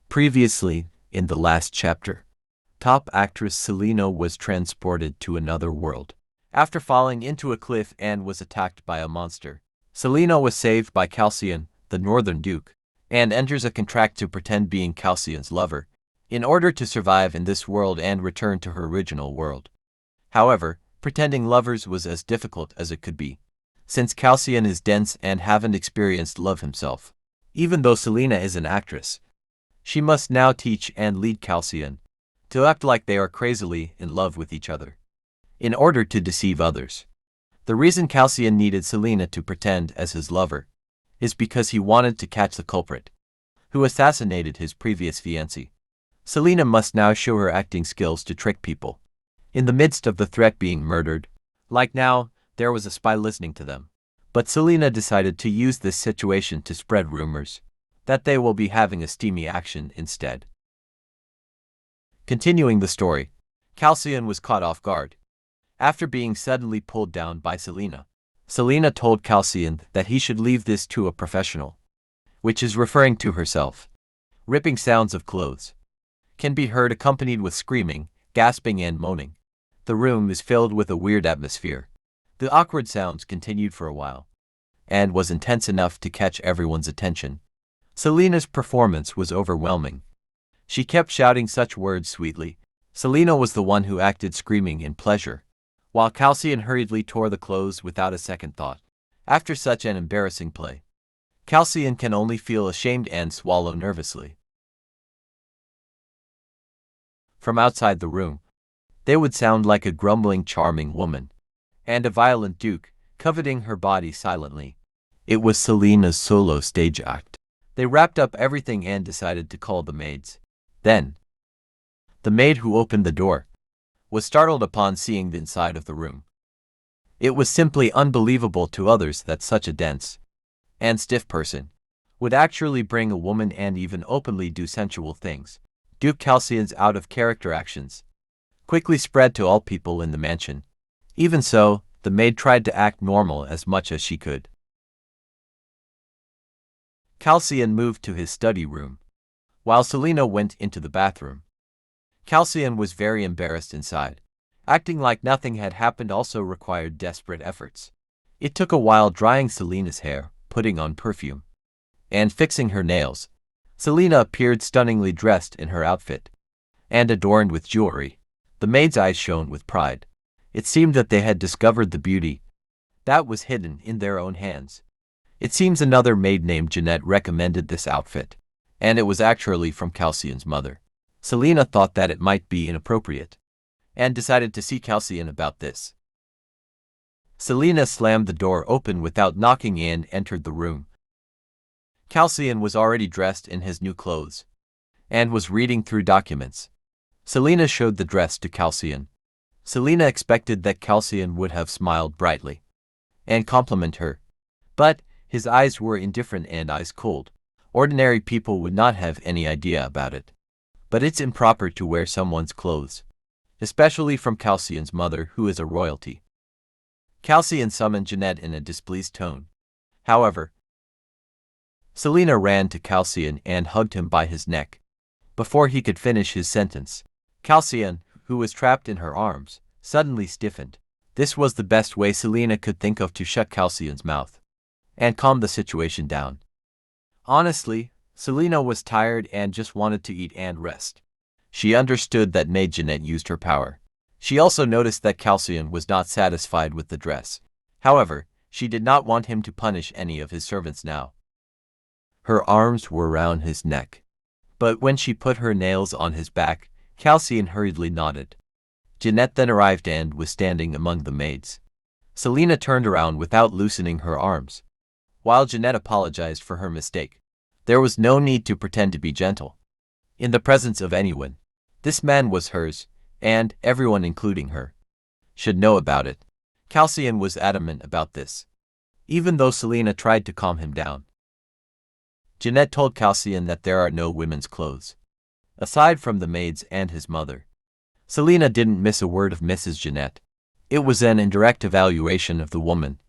Previously, in the last chapter, top actress Selena was transported to another world. After falling into a cliff and was attacked by a monster, Selena was saved by Kalcion, the Northern Duke, and enters a contract to pretend being Kalcion's lover, in order to survive in this world and return to her original world. However, pretending lovers was as difficult as it could be, since Kalcion is dense and haven't experienced love himself. Even though Selena is an actress, she must now teach and lead Kalcion to act like they are crazily in love with each other, in order to deceive others. The reason Kalcion needed Selena to pretend as his lover is because he wanted to catch the culprit, who assassinated his previous fiancée. Selena must now show her acting skills to trick people. In the midst of the threat being murdered, like now, there was a spy listening to them. But Selena decided to use this situation to spread rumors that they will be having a steamy action instead. Continuing the story, Kalcion was caught off guard after being suddenly pulled down by Selena. Selena told Kalcion that he should leave this to a professional, which is referring to herself. Ripping sounds of clothes can be heard accompanied with screaming, gasping and moaning. The room is filled with a weird atmosphere. The awkward sounds continued for a while, and was intense enough to catch everyone's attention. Selena's performance was overwhelming. She kept shouting such words sweetly. Selena was the one who acted screaming in pleasure, while Kalcion hurriedly tore the clothes without a second thought. After such an embarrassing play, Kalcion can only feel ashamed and swallow nervously. From outside the room, they would sound like a grumbling, charming woman and a violent duke, coveting her body silently. It was Selena's solo stage act. They wrapped up everything and decided to call the maids. Then, the maid who opened the door was startled upon seeing the inside of the room. It was simply unbelievable to others that such a dense and stiff person would actually bring a woman and even openly do sensual things. Duke Kalcion's out-of-character actions quickly spread to all people in the mansion. Even so, the maid tried to act normal as much as she could. Kalcion moved to his study room, while Selena went into the bathroom. Kalcion was very embarrassed inside. Acting like nothing had happened also required desperate efforts. It took a while drying Selena's hair, putting on perfume, and fixing her nails. Selena appeared stunningly dressed in her outfit and adorned with jewelry. The maid's eyes shone with pride. It seemed that they had discovered the beauty that was hidden in their own hands. It seems another maid named Jeanette recommended this outfit, and it was actually from Kalcion's mother. Selena thought that it might be inappropriate, and decided to see Kalcion about this. Selena slammed the door open without knocking and entered the room. Kalcion was already dressed in his new clothes, and was reading through documents. Selena showed the dress to Kalcion. Selena expected that Kalcion would have smiled brightly and compliment her, but his eyes were indifferent and ice cold. Ordinary people would not have any idea about it. But it's improper to wear someone's clothes, especially from Kalcion's mother, who is a royalty. Kalcion summoned Jeanette in a displeased tone. However, Selena ran to Kalcion and hugged him by his neck. Before he could finish his sentence, Kalcion, who was trapped in her arms, suddenly stiffened. This was the best way Selena could think of to shut Kalcion's mouth and calm the situation down. Honestly, Selena was tired and just wanted to eat and rest. She understood that maid Jeanette used her power. She also noticed that Kalcion was not satisfied with the dress. However, she did not want him to punish any of his servants now. Her arms were around his neck, but when she put her nails on his back, Kalcion hurriedly nodded. Jeanette then arrived and was standing among the maids. Selena turned around without loosening her arms, while Jeanette apologized for her mistake. There was no need to pretend to be gentle in the presence of anyone. This man was hers, and everyone, including her, should know about it. Kalcion was adamant about this, even though Selena tried to calm him down. Jeanette told Kalcion that there are no women's clothes, aside from the maids and his mother. Selena didn't miss a word of Mrs. Jeanette. It was an indirect evaluation of the woman,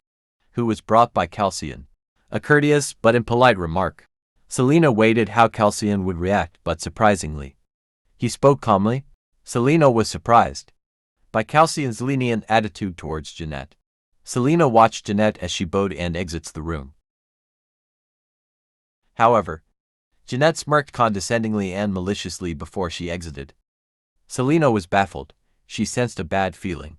who was brought by Kalcion, a courteous but impolite remark. Selena waited how Kalcion would react, but surprisingly, he spoke calmly. Selena was surprised by Kalcion's lenient attitude towards Jeanette. Selena watched Jeanette as she bowed and exits the room. However, Jeanette smirked condescendingly and maliciously before she exited. Selena was baffled. She sensed a bad feeling.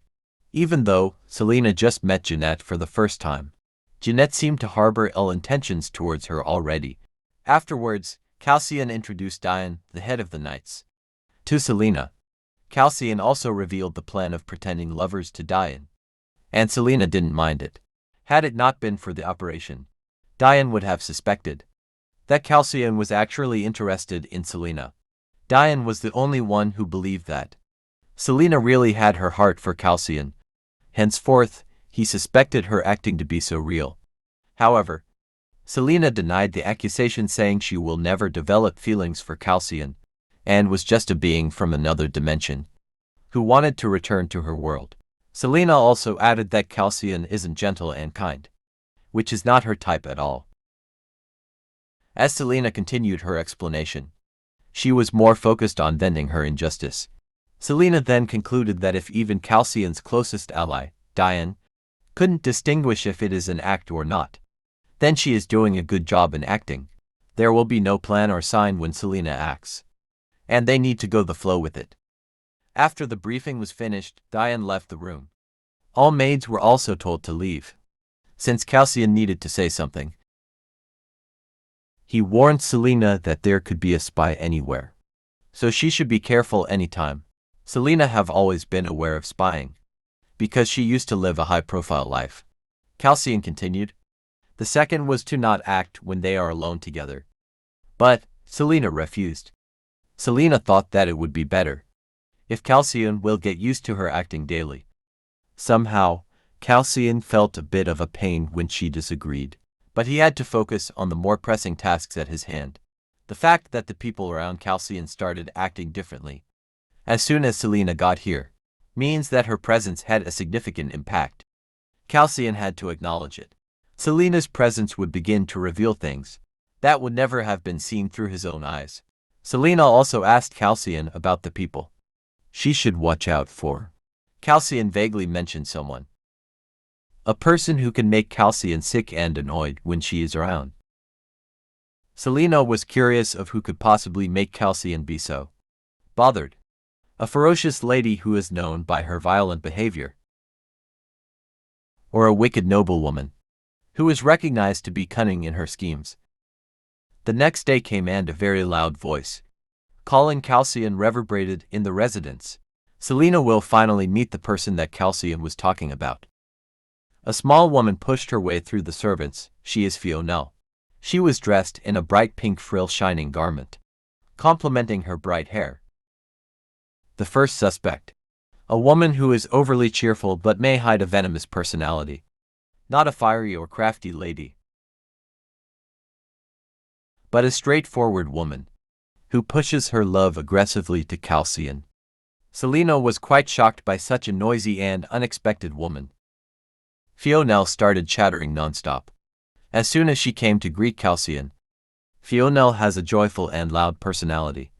Even though Selena just met Jeanette for the first time, Jeanette seemed to harbor ill intentions towards her already. Afterwards, Kalcion introduced Diane, the head of the Knights, to Selena. Kalcion also revealed the plan of pretending lovers to Diane, and Selena didn't mind it. Had it not been for the operation, Diane would have suspected that Kalcion was actually interested in Selena. Diane was the only one who believed that Selena really had her heart for Kalcion. Henceforth, he suspected her acting to be so real. However, Selena denied the accusation, saying she will never develop feelings for Kalcion and was just a being from another dimension who wanted to return to her world. Selena also added that Kalcion isn't gentle and kind, which is not her type at all. As Selena continued her explanation, she was more focused on venting her injustice. Selena then concluded that if even Kalcion's closest ally, Diane, couldn't distinguish if it is an act or not, then she is doing a good job in acting. There will be no plan or sign when Selena acts, and they need to go the flow with it. After the briefing was finished, Diane left the room. All maids were also told to leave, since Kalcion needed to say something. He warned Selena that there could be a spy anywhere, so she should be careful anytime. Selena have always been aware of spying, because she used to live a high-profile life. Kalcion continued. The second was to not act when they are alone together. But Selena refused. Selena thought that it would be better if Kalcion will get used to her acting daily. Somehow, Kalcion felt a bit of a pain when she disagreed, but he had to focus on the more pressing tasks at his hand. The fact that the people around Kalcion started acting differently as soon as Selena got here means that her presence had a significant impact. Kalcion had to acknowledge it. Selena's presence would begin to reveal things that would never have been seen through his own eyes. Selena also asked Kalcion about the people she should watch out for. Kalcion vaguely mentioned someone. A person who can make Kalcion sick and annoyed when she is around. Selena was curious of who could possibly make Kalcion be so bothered. A ferocious lady who is known by her violent behavior, or a wicked noblewoman who is recognized to be cunning in her schemes. The next day came and a very loud voice calling Kalcion reverberated in the residence. Selena will finally meet the person that Kalcion was talking about. A small woman pushed her way through the servants. She is Fionel. She was dressed in a bright pink frill-shining garment, complementing her bright hair. The first suspect, a woman who is overly cheerful but may hide a venomous personality. Not a fiery or crafty lady, but a straightforward woman who pushes her love aggressively to Kalcion. Selena was quite shocked by such a noisy and unexpected woman. Fionel started chattering nonstop as soon as she came to greet Kalcion. Fionel has a joyful and loud personality,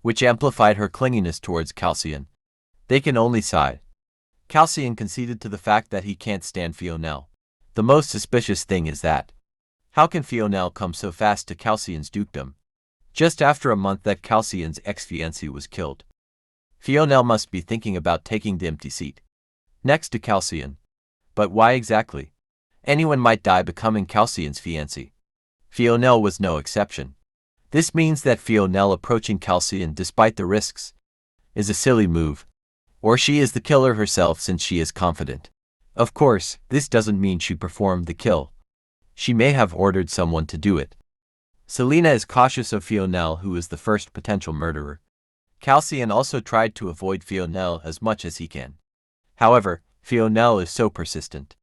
which amplified her clinginess towards Kalcion. They can only sigh. Kalcion conceded to the fact that he can't stand Fionel. The most suspicious thing is that how can Fionel come so fast to Kalcion's dukedom, just after a month that Kalcion's ex-fiancé was killed? Fionel must be thinking about taking the empty seat next to Kalcion. But why exactly? Anyone might die becoming Kalcion's fiancé. Fionel was no exception. This means that Fionel approaching Kalcion despite the risks is a silly move, or she is the killer herself since she is confident. Of course, this doesn't mean she performed the kill. She may have ordered someone to do it. Selena is cautious of Fionel, who is the first potential murderer. Kalcion also tried to avoid Fionel as much as he can. However, Fionel is so persistent.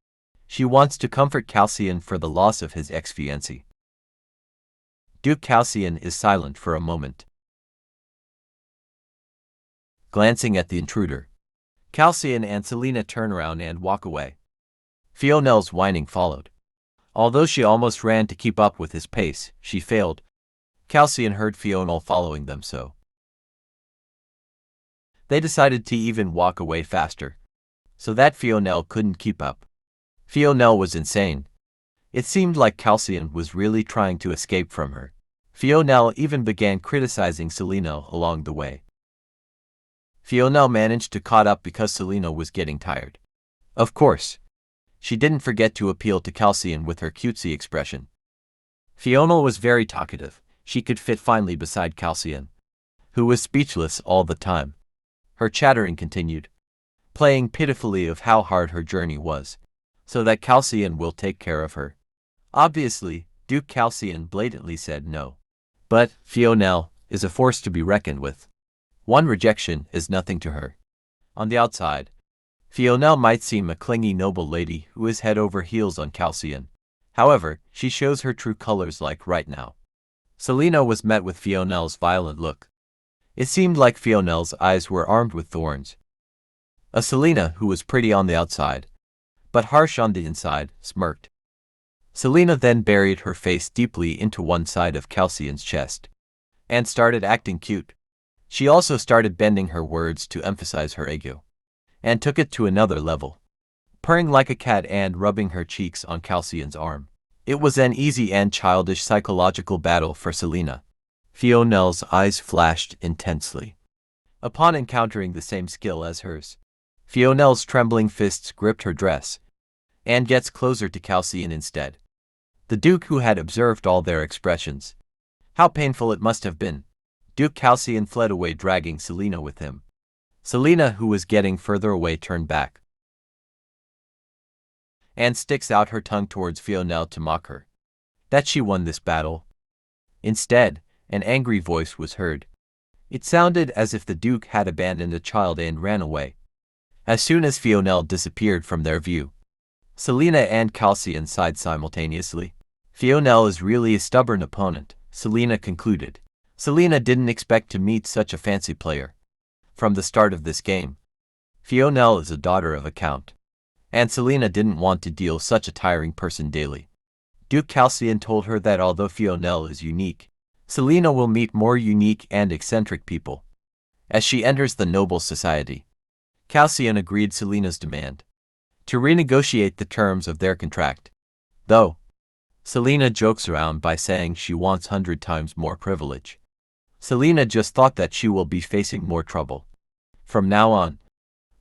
She wants to comfort Kalcion for the loss of his ex-fiancé. Duke Kalcion is silent for a moment, glancing at the intruder. Kalcion and Selena turn around and walk away. Fionel's whining followed. Although she almost ran to keep up with his pace, she failed. Kalcion heard Fiona following them, so they decided to even walk away faster, so that Fiona couldn't keep up. Fiona was insane. It seemed like Kalcion was really trying to escape from her. Fiona even began criticizing Selena along the way. Fiona managed to caught up because Selena was getting tired. Of course, she didn't forget to appeal to Kalcion with her cutesy expression. Fiona was very talkative. She could fit finely beside Kalcion, who was speechless all the time. Her chattering continued, playing pitifully of how hard her journey was, so that Kalcion will take care of her. Obviously, Duke Kalcion blatantly said no. But Fiona is a force to be reckoned with. One rejection is nothing to her. On the outside, Fiona might seem a clingy noble lady who is head over heels on Kalcion. However, she shows her true colors like right now. Selena was met with Fiona's violent look. It seemed like Fiona's eyes were armed with thorns. A Selena who was pretty on the outside, but harsh on the inside, smirked. Selena then buried her face deeply into one side of Kalcion's chest and started acting cute. She also started bending her words to emphasize her ego, and took it to another level, purring like a cat and rubbing her cheeks on Kalcion's arm. It was an easy and childish psychological battle for Selena. Fiona's eyes flashed intensely upon encountering the same skill as hers. Fiona's trembling fists gripped her dress and gets closer to Kalcion instead. The Duke, who had observed all their expressions, how painful it must have been. Duke Kalcion fled away, dragging Selena with him. Selena, who was getting further away, turned back and sticks out her tongue towards Fiona to mock her that she won this battle. Instead, an angry voice was heard. It sounded as if the Duke had abandoned a child and ran away. As soon as Fiona disappeared from their view, Selena and Kalcion sighed simultaneously. Fiona is really a stubborn opponent, Selena concluded. Selena didn't expect to meet such a fancy player. From the start of this game, Fiona is a daughter of a count, and Selena didn't want to deal such a tiring person daily. Duke Kalcion told her that although Fiona is unique, Selena will meet more unique and eccentric people as she enters the noble society. Kalcion agreed Selena's demand to renegotiate the terms of their contract, though Selena jokes around by saying she wants 100 times more privilege. Selena just thought that she will be facing more trouble from now on,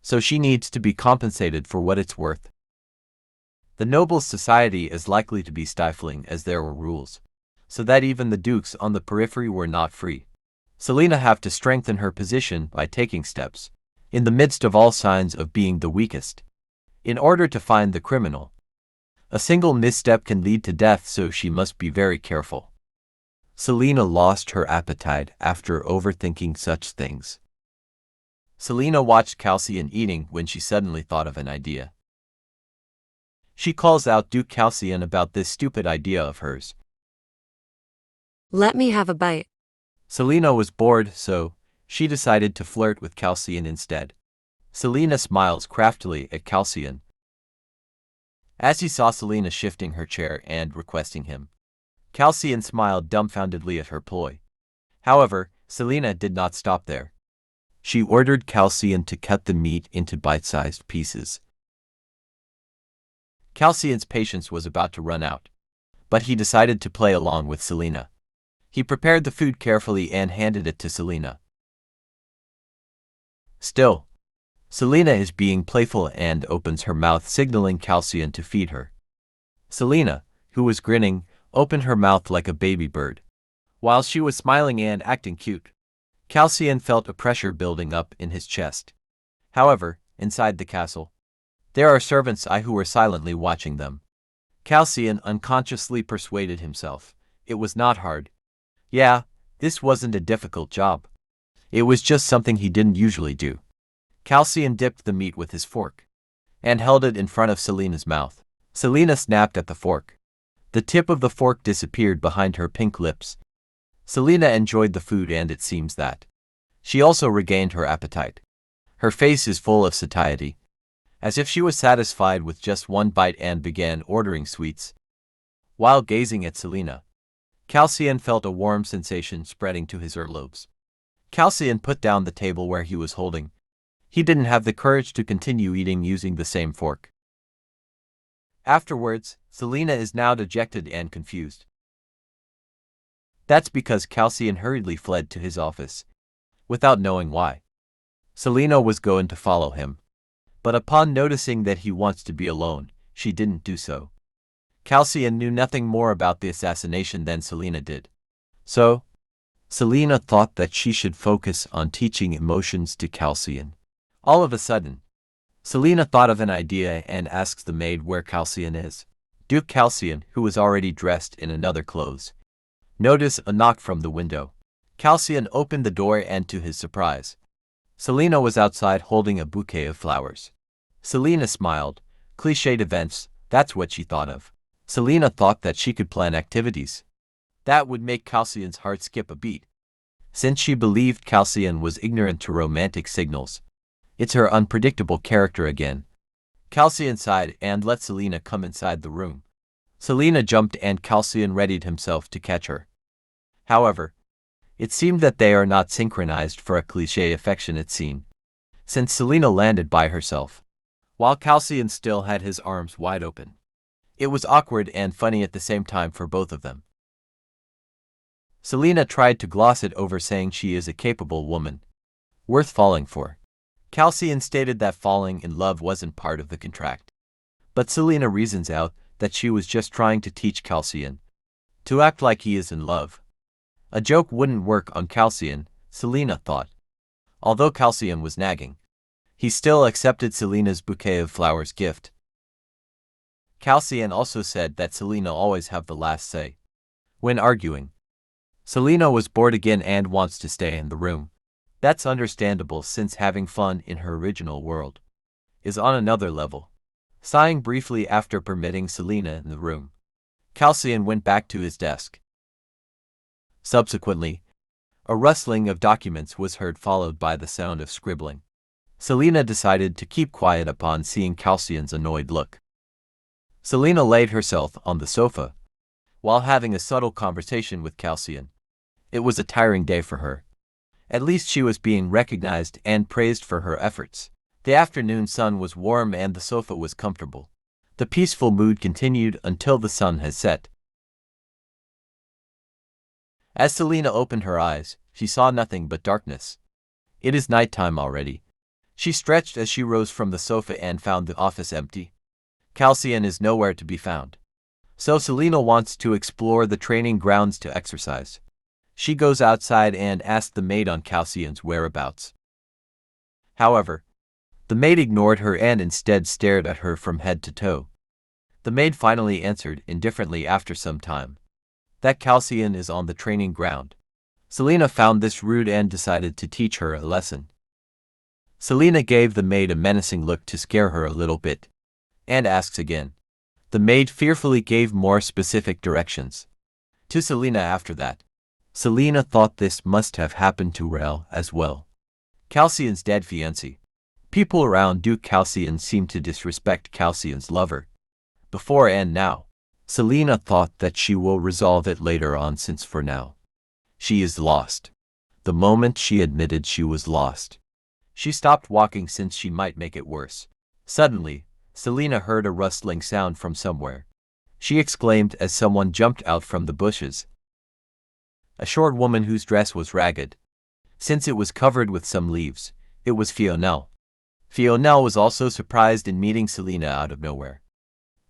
so she needs to be compensated for what it's worth. The noble society is likely to be stifling as there were rules, so that even the dukes on the periphery were not free. Selena have to strengthen her position by taking steps, in the midst of all signs of being the weakest, in order to find the criminal. A single misstep can lead to death, so she must be very careful. Selena lost her appetite after overthinking such things. Selena watched Kalcion eating when she suddenly thought of an idea. She calls out Duke Kalcion about this stupid idea of hers. Let me have a bite. Selena was bored, so she decided to flirt with Kalcion instead. Selena smiles craftily at Kalcion as he saw Selena shifting her chair and requesting him. Kalcion smiled dumbfoundedly at her ploy. However, Selena did not stop there. She ordered Kalcion to cut the meat into bite-sized pieces. Kalcion's patience was about to run out, but he decided to play along with Selena. He prepared the food carefully and handed it to Selena. Still, Selena is being playful and opens her mouth, signaling Kalcion to feed her. Selena, who was grinning, opened her mouth like a baby bird. While she was smiling and acting cute, Kalcion felt a pressure building up in his chest. However, inside the castle, there are servants who were silently watching them. Kalcion unconsciously persuaded himself it was not hard. Yeah, this wasn't a difficult job. It was just something he didn't usually do. Kalcion dipped the meat with his fork and held it in front of Selena's mouth. Selena snapped at the fork. The tip of the fork disappeared behind her pink lips. Selena enjoyed the food, and it seems that she also regained her appetite. Her face is full of satiety, as if she was satisfied with just one bite, and began ordering sweets. While gazing at Selena, Kalcion felt a warm sensation spreading to his earlobes. Kalcion put down the table where he was holding. He didn't have the courage to continue eating using the same fork. Afterwards, Selena is now dejected and confused. That's because Kalcion hurriedly fled to his office, without knowing why. Selena was going to follow him, but upon noticing that he wants to be alone, she didn't do so. Kalcion knew nothing more about the assassination than Selena did. So, Selena thought that she should focus on teaching emotions to Kalcion. All of a sudden, Selena thought of an idea and asks the maid where Kalcion is. Duke Kalcion, who was already dressed in another clothes, noticed a knock from the window. Kalcion opened the door and to his surprise, Selena was outside holding a bouquet of flowers. Selena smiled. Cliched events, that's what she thought of. Selena thought that she could plan activities that would make Kalcion's heart skip a beat. Since she believed Kalcion was ignorant to romantic signals, it's her unpredictable character again. Kalcion sighed and let Selena come inside the room. Selena jumped and Kalcion readied himself to catch her. However, it seemed that they are not synchronized for a cliché affectionate scene, since Selena landed by herself, while Kalcion still had his arms wide open. It was awkward and funny at the same time for both of them. Selena tried to gloss it over, saying she is a capable woman, worth falling for. Kalcion stated that falling in love wasn't part of the contract, but Selena reasons out that she was just trying to teach Kalcion to act like he is in love. A joke wouldn't work on Kalcion, Selena thought. Although Kalcion was nagging, he still accepted Selena's bouquet of flowers gift. Kalcion also said that Selena always have the last say when arguing. Selena was bored again and wants to stay in the room. That's understandable, since having fun in her original world is on another level. Sighing briefly after permitting Selena in the room, Kalcion went back to his desk. Subsequently, a rustling of documents was heard, followed by the sound of scribbling. Selena decided to keep quiet upon seeing Kalcion's annoyed look. Selena laid herself on the sofa while having a subtle conversation with Kalcion. It was a tiring day for her. At least she was being recognized and praised for her efforts. The afternoon sun was warm and the sofa was comfortable. The peaceful mood continued until the sun had set. As Selena opened her eyes, she saw nothing but darkness. It is nighttime already. She stretched as she rose from the sofa and found the office empty. Kalcion is nowhere to be found. So Selena wants to explore the training grounds to exercise. She goes outside and asks the maid on Kalcion's whereabouts. However, the maid ignored her and instead stared at her from head to toe. The maid finally answered indifferently after some time that Kalcion is on the training ground. Selena found this rude and decided to teach her a lesson. Selena gave the maid a menacing look to scare her a little bit, and asks again. The maid fearfully gave more specific directions to Selena after that. Selena thought this must have happened to Rel as well. Kalcion's dead fiancé. People around Duke Kalcion seemed to disrespect Kalcion's lover before and now. Selena thought that she will resolve it later on, since for now she is lost. The moment she admitted she was lost, she stopped walking since she might make it worse. Suddenly, Selena heard a rustling sound from somewhere. She exclaimed as someone jumped out from the bushes. A short woman whose dress was ragged, since it was covered with some leaves. It was Fionel. Fionel was also surprised in meeting Selena out of nowhere.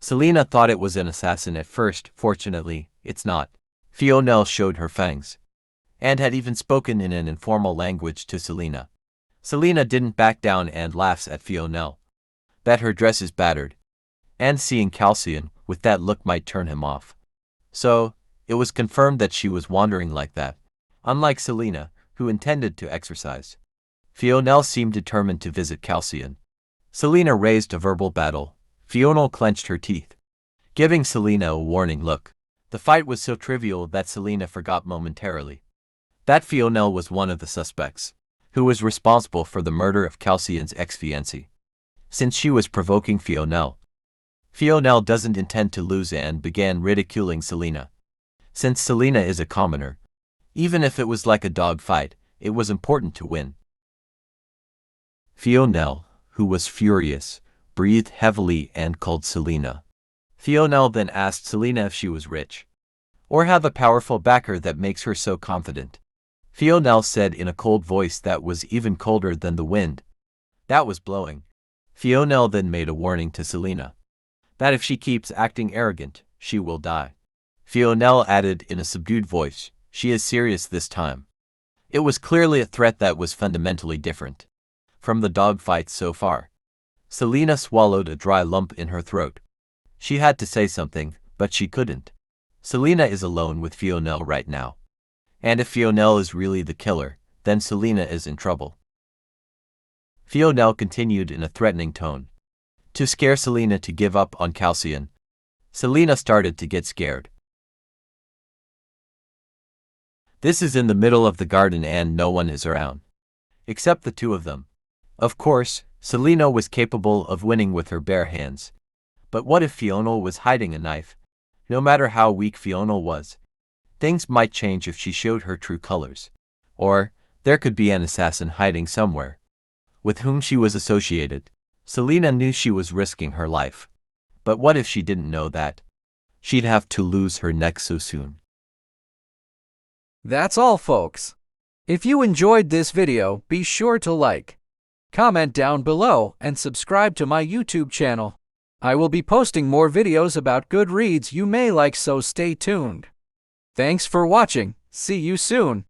Selena thought it was an assassin at first. Fortunately, it's not. Fionel showed her fangs, and had even spoken in an informal language to Selena. Selena didn't back down and laughs at Fionel that her dress is battered, and seeing Kalcion with that look might turn him off. So, it was confirmed that she was wandering like that, unlike Selena, who intended to exercise. Fionel seemed determined to visit Kalcion. Selena raised a verbal battle. Fionel clenched her teeth, giving Selena a warning look. The fight was so trivial that Selena forgot momentarily that Fionel was one of the suspects who was responsible for the murder of Kalcion's ex-fiancé. Since she was provoking Fionel, Fionel doesn't intend to lose and began ridiculing Selena. Since Selena is a commoner, even if it was like a dog fight, it was important to win. Fionel, who was furious, breathed heavily and called Selena. Fionel then asked Selena if she was rich, or have a powerful backer that makes her so confident. Fionel said in a cold voice that was even colder than the wind that was blowing. Fionel then made a warning to Selena that if she keeps acting arrogant, she will die. Fionel added in a subdued voice, "She is serious this time." It was clearly a threat that was fundamentally different from the dogfights so far. Selena swallowed a dry lump in her throat. She had to say something, but she couldn't. Selena is alone with Fionel right now. And if Fionel is really the killer, then Selena is in trouble. Fionel continued in a threatening tone. To scare Selena to give up on Kalcion, Selena started to get scared. This is in the middle of the garden and no one is around, except the two of them. Of course, Selena was capable of winning with her bare hands. But what if Fionel was hiding a knife? No matter how weak Fionel was, things might change if she showed her true colors. Or, there could be an assassin hiding somewhere, with whom she was associated. Selena knew she was risking her life. But what if she didn't know that? She'd have to lose her neck so soon. That's all, folks. If you enjoyed this video, be sure to like, comment down below, and subscribe to my YouTube channel. I will be posting more videos about good reads you may like, so stay tuned. Thanks for watching. See you soon.